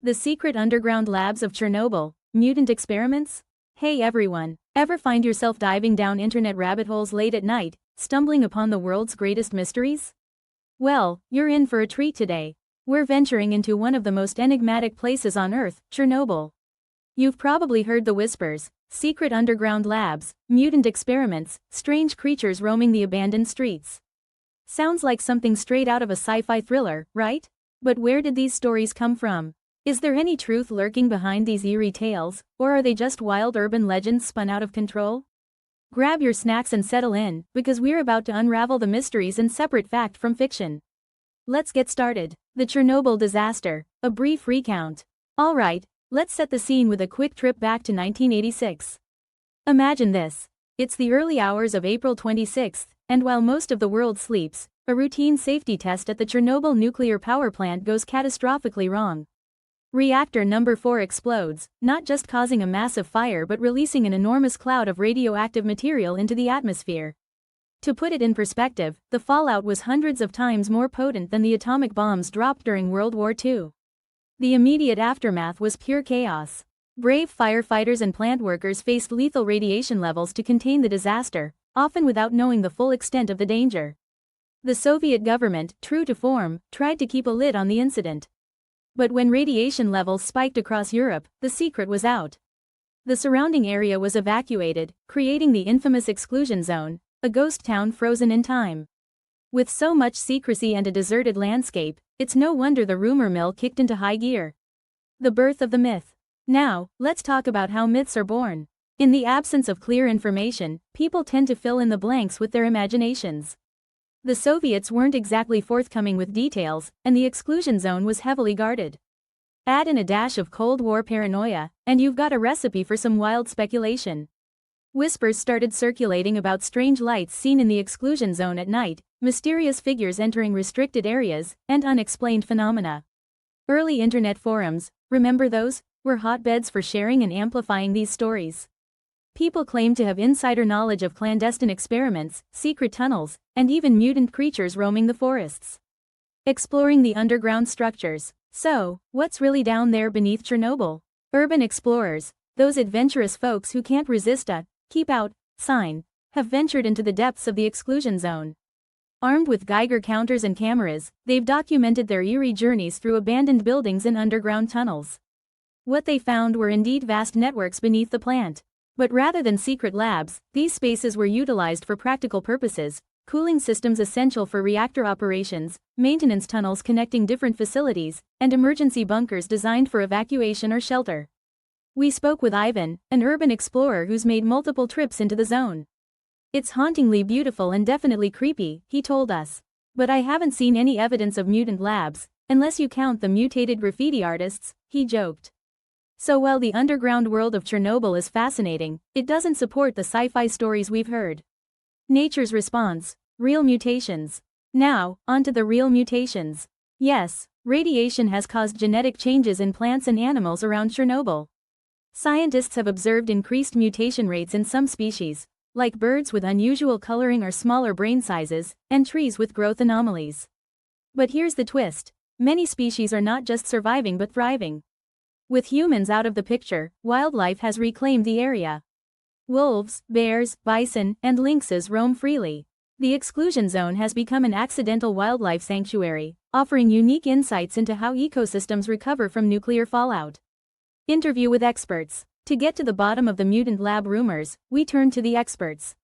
The secret underground labs of Chernobyl, mutant experiments? Hey everyone, ever find yourself diving down internet rabbit holes late at night, stumbling upon the world's greatest mysteries? Well, you're in for a treat today. We're venturing into one of the most enigmatic places on Earth, Chernobyl. You've probably heard the whispers: secret underground labs, mutant experiments, strange creatures roaming the abandoned streets. Sounds like something straight out of a sci-fi thriller, right? But where did these stories come from? Is there any truth lurking behind these eerie tales, or are they just wild urban legends spun out of control? Grab your snacks and settle in, because we're about to unravel the mysteries and separate fact from fiction. Let's get started. The Chernobyl disaster, a brief recount. Alright, let's set the scene with a quick trip back to 1986. Imagine this. It's the early hours of April 26th, and while most of the world sleeps, a routine safety test at the Chernobyl nuclear power plant goes catastrophically wrong. Reactor number 4 explodes, not just causing a massive fire but releasing an enormous cloud of radioactive material into the atmosphere. To put it in perspective, the fallout was hundreds of times more potent than the atomic bombs dropped during World War II. The immediate aftermath was pure chaos. Brave firefighters and plant workers faced lethal radiation levels to contain the disaster, often without knowing the full extent of the danger. The Soviet government, true to form, tried to keep a lid on the incident. But when radiation levels spiked across Europe, the secret was out. The surrounding area was evacuated, creating the infamous exclusion zone, a ghost town frozen in time. With so much secrecy and a deserted landscape, it's no wonder the rumor mill kicked into high gear. The birth of the myth. Now, let's talk about how myths are born. In the absence of clear information, people tend to fill in the blanks with their imaginations. The Soviets weren't exactly forthcoming with details, and the exclusion zone was heavily guarded. Add in a dash of Cold War paranoia, and you've got a recipe for some wild speculation. Whispers started circulating about strange lights seen in the exclusion zone at night, mysterious figures entering restricted areas, and unexplained phenomena. Early internet forums, remember those, were hotbeds for sharing and amplifying these stories. People claimed to have insider knowledge of clandestine experiments, secret tunnels, and even mutant creatures roaming the forests. Exploring the underground structures. So, what's really down there beneath Chernobyl? Urban explorers, those adventurous folks who can't resist a "keep out" sign, have ventured into the depths of the exclusion zone. Armed with Geiger counters and cameras, they've documented their eerie journeys through abandoned buildings and underground tunnels. What they found were indeed vast networks beneath the plant. But rather than secret labs, these spaces were utilized for practical purposes: cooling systems essential for reactor operations, maintenance tunnels connecting different facilities, and emergency bunkers designed for evacuation or shelter. We spoke with Ivan, an urban explorer who's made multiple trips into the zone. "It's hauntingly beautiful and definitely creepy," he told us. "But I haven't seen any evidence of mutant labs, unless you count the mutated graffiti artists," he joked. So while the underground world of Chernobyl is fascinating, it doesn't support the sci-fi stories we've heard. Nature's response: real mutations. Now, onto the real mutations. Yes, radiation has caused genetic changes in plants and animals around Chernobyl. Scientists have observed increased mutation rates in some species, like birds with unusual coloring or smaller brain sizes, and trees with growth anomalies. But here's the twist: many species are not just surviving but thriving. With humans out of the picture, wildlife has reclaimed the area. Wolves, bears, bison, and lynxes roam freely. The exclusion zone has become an accidental wildlife sanctuary, offering unique insights into how ecosystems recover from nuclear fallout. Interview with experts. To get to the bottom of the mutant lab rumors, we turned to the experts.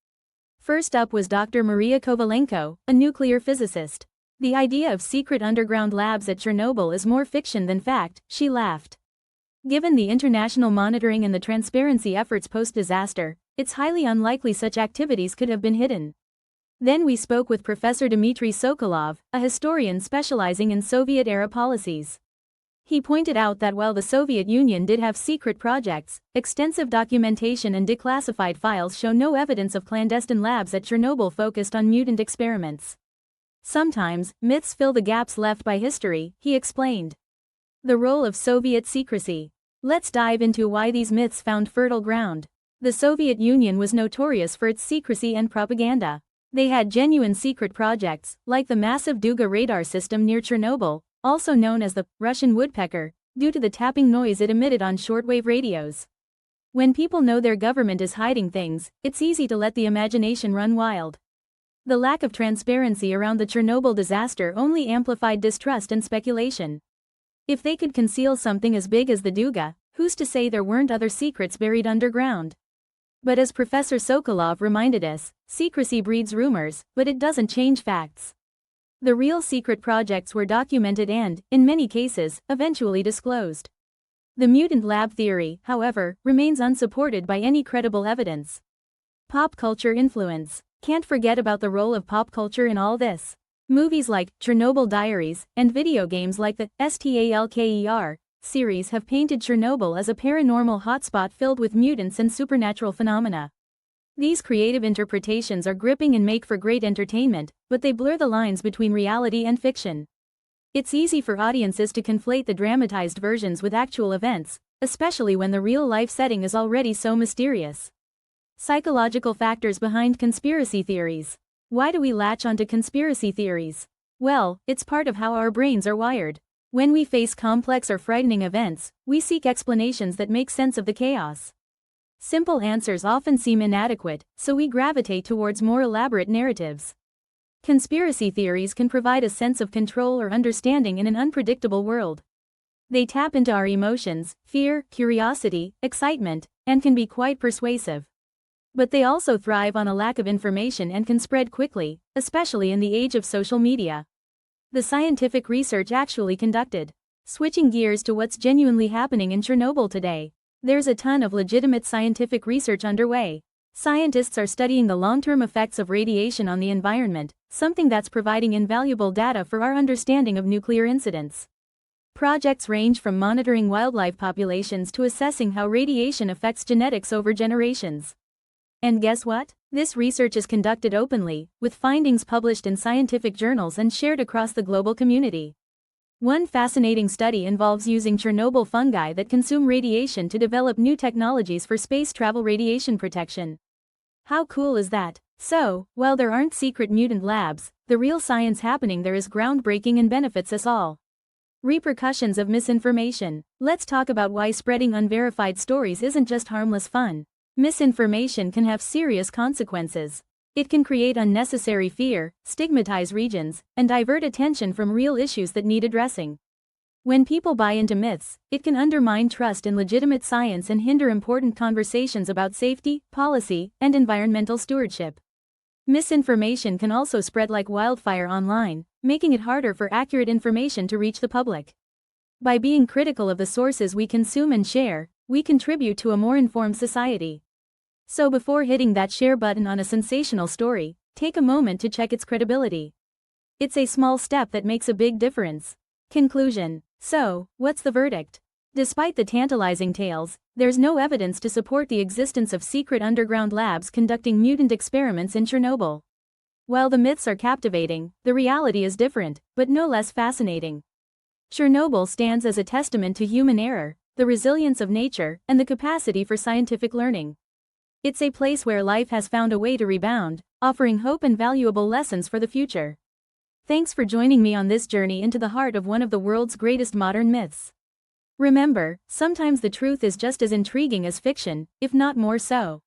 First up was Dr. Maria Kovalenko, a nuclear physicist. "The idea of secret underground labs at Chernobyl is more fiction than fact," she laughed. "Given the international monitoring and the transparency efforts post-disaster, it's highly unlikely such activities could have been hidden." Then we spoke with Professor Dmitry Sokolov, a historian specializing in Soviet-era policies. He pointed out that while the Soviet Union did have secret projects, extensive documentation and declassified files show no evidence of clandestine labs at Chernobyl focused on mutant experiments. "Sometimes, myths fill the gaps left by history," he explained. The role of Soviet secrecy. Let's dive into why these myths found fertile ground. The Soviet Union was notorious for its secrecy and propaganda. They had genuine secret projects, like the massive Duga radar system near Chernobyl, also known as the Russian woodpecker, due to the tapping noise it emitted on shortwave radios. When people know their government is hiding things, it's easy to let the imagination run wild. The lack of transparency around the Chernobyl disaster only amplified distrust and speculation. If they could conceal something as big as the Duga, who's to say there weren't other secrets buried underground? But as Professor Sokolov reminded us, secrecy breeds rumors, but it doesn't change facts. The real secret projects were documented and, in many cases, eventually disclosed. The mutant lab theory, however, remains unsupported by any credible evidence. Pop culture influence. Can't forget about the role of pop culture in all this. Movies like Chernobyl Diaries and video games like the Stalker series have painted Chernobyl as a paranormal hotspot filled with mutants and supernatural phenomena. These creative interpretations are gripping and make for great entertainment, but they blur the lines between reality and fiction. It's easy for audiences to conflate the dramatized versions with actual events, especially when the real-life setting is already so mysterious. Psychological factors behind conspiracy theories. Why do we latch onto conspiracy theories? Well, it's part of how our brains are wired. When we face complex or frightening events, we seek explanations that make sense of the chaos. Simple answers often seem inadequate, so we gravitate towards more elaborate narratives. Conspiracy theories can provide a sense of control or understanding in an unpredictable world. They tap into our emotions, fear, curiosity, excitement, and can be quite persuasive. But they also thrive on a lack of information and can spread quickly, especially in the age of social media. The scientific research actually conducted. Switching gears to what's genuinely happening in Chernobyl today. There's a ton of legitimate scientific research underway. Scientists are studying the long-term effects of radiation on the environment, something that's providing invaluable data for our understanding of nuclear incidents. Projects range from monitoring wildlife populations to assessing how radiation affects genetics over generations. And guess what? This research is conducted openly, with findings published in scientific journals and shared across the global community. One fascinating study involves using Chernobyl fungi that consume radiation to develop new technologies for space travel radiation protection. How cool is that? So, while there aren't secret mutant labs, the real science happening there is groundbreaking and benefits us all. Repercussions of misinformation. Let's talk about why spreading unverified stories isn't just harmless fun. Misinformation can have serious consequences. It can create unnecessary fear, stigmatize regions, and divert attention from real issues that need addressing. When people buy into myths, it can undermine trust in legitimate science and hinder important conversations about safety, policy, and environmental stewardship. Misinformation can also spread like wildfire online, making it harder for accurate information to reach the public. By being critical of the sources we consume and share, we contribute to a more informed society. So before hitting that share button on a sensational story, take a moment to check its credibility. It's a small step that makes a big difference. Conclusion. So, what's the verdict? Despite the tantalizing tales, there's no evidence to support the existence of secret underground labs conducting mutant experiments in Chernobyl. While the myths are captivating, the reality is different, but no less fascinating. Chernobyl stands as a testament to human error, the resilience of nature, and the capacity for scientific learning. It's a place where life has found a way to rebound, offering hope and valuable lessons for the future. Thanks for joining me on this journey into the heart of one of the world's greatest modern myths. Remember, sometimes the truth is just as intriguing as fiction, if not more so.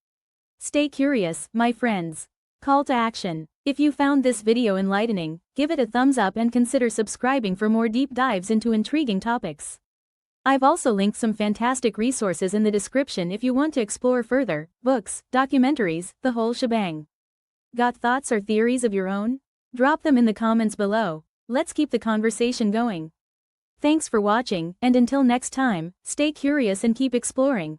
Stay curious, my friends. Call to action. If you found this video enlightening, give it a thumbs up and consider subscribing for more deep dives into intriguing topics. I've also linked some fantastic resources in the description if you want to explore further: books, documentaries, the whole shebang. Got thoughts or theories of your own? Drop them in the comments below. Let's keep the conversation going. Thanks for watching, and until next time, stay curious and keep exploring.